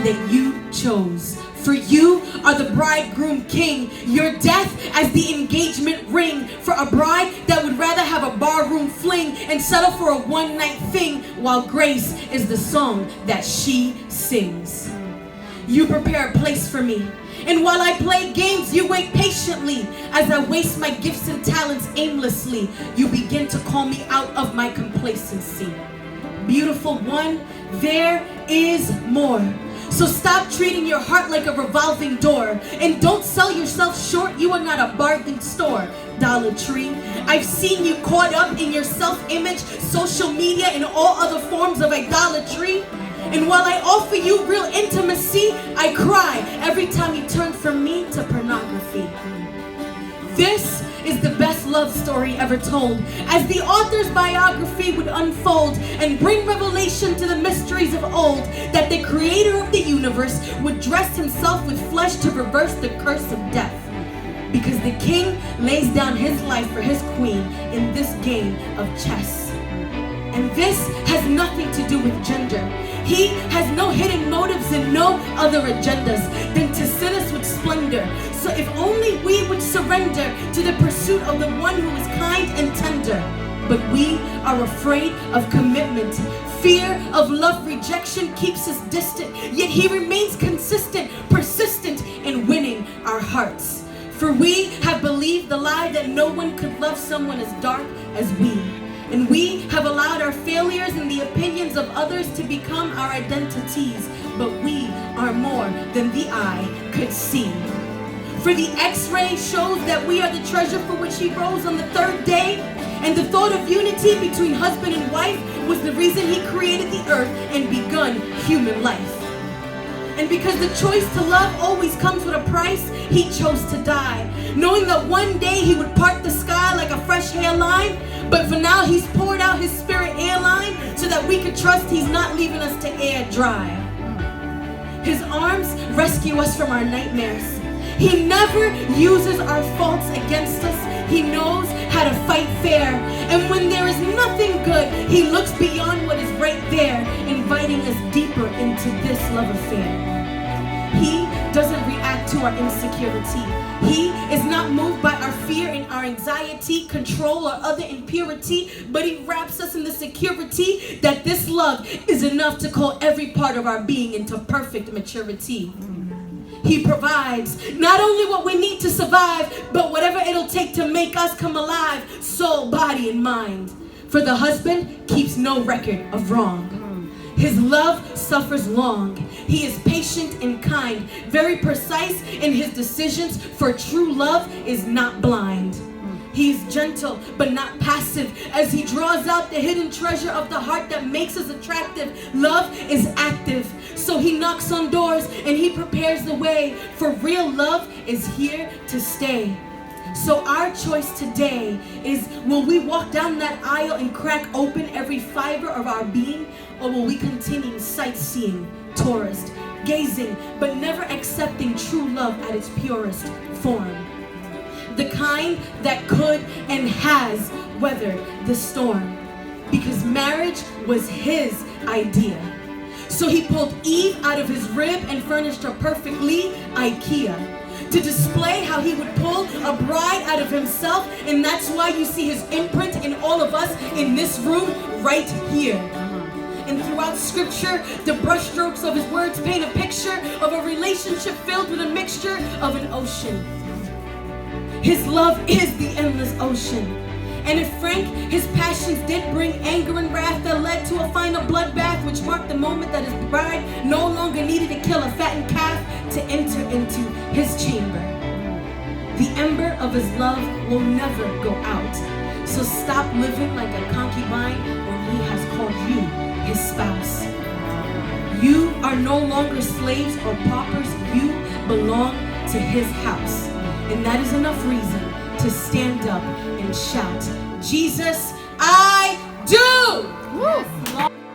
one that you chose. For you are the bridegroom king, your death as the engagement ring, for a bride that would rather have a barroom fling and settle for a one-night thing, while grace is the song that she sings. You prepare a place for me, and while I play games, you wait patiently. As I waste my gifts and talents aimlessly, you begin to call me out of my complacency. Beautiful one, there is more. So stop treating your heart like a revolving door, and don't sell yourself short. You are not a bargain store, Dollar Tree. I've seen you caught up in your self-image, social media, and all other forms of idolatry. And while I offer you real intimacy, I cry every time you turn from me to pornography. This is the best love story ever told, as the author's biography would unfold and bring revelation to the mysteries of old, that the creator of the universe would dress himself with flesh to reverse the curse of death. Because the king lays down his life for his queen in this game of chess. And this has nothing to do with gender. He has no hidden motives and no other agendas than to sin us with splendor. So if only we would surrender to the pursuit of the one who is kind and tender. But we are afraid of commitment. Fear of love rejection keeps us distant, yet he remains consistent, persistent in winning our hearts. For we have believed the lie that no one could love someone as dark as we. And we have allowed our failures and the opinions of others to become our identities. But we are more than the eye could see. For the X-ray shows that we are the treasure for which he rose on the third day. And the thought of unity between husband and wife was the reason he created the earth and begun human life. And because the choice to love always comes with a price, he chose to die, knowing that one day he would part the sky like a fresh hairline. But for now, he's poured out his spirit airline so that we could trust he's not leaving us to air dry. His arms rescue us from our nightmares. He never uses our faults against us. He knows how to fight fair. And when there is nothing good, he looks beyond what is right there, inviting us deeper into this love affair. He doesn't react to our insecurity. He is not moved by our fear and our anxiety, control, or other impurity, but he wraps us in the security that this love is enough to call every part of our being into perfect maturity. He provides not only what we need to survive, but whatever it'll take to make us come alive, soul, body, and mind. For the husband keeps no record of wrong. His love suffers long. He is patient and kind, very precise in his decisions, for true love is not blind. He is gentle but not passive as he draws out the hidden treasure of the heart that makes us attractive. Love is active, so he knocks on doors and he prepares the way, for real love is here to stay. So our choice today is, will we walk down that aisle and crack open every fiber of our being, or will we continue sightseeing, tourist, gazing, but never accepting true love at its purest form? The kind that could and has weathered the storm, because marriage was his idea. So he pulled Eve out of his rib and furnished her perfectly IKEA, to display how he would pull a bride out of himself. And that's why you see his imprint in all of us in this room right here. And throughout scripture, the brushstrokes of his words paint a picture of a relationship filled with a mixture of an ocean. His love is the endless ocean. And if frank, his passions did bring anger and wrath that led to a final bloodbath, which marked the moment that his bride no longer needed to kill a fattened calf to enter into his chamber. The ember of his love will never go out. So stop living like a concubine when he has called you his spouse. You are no longer slaves or paupers. You belong to his house. And that is enough reason to stand up and shout, Jesus, I do! Woo.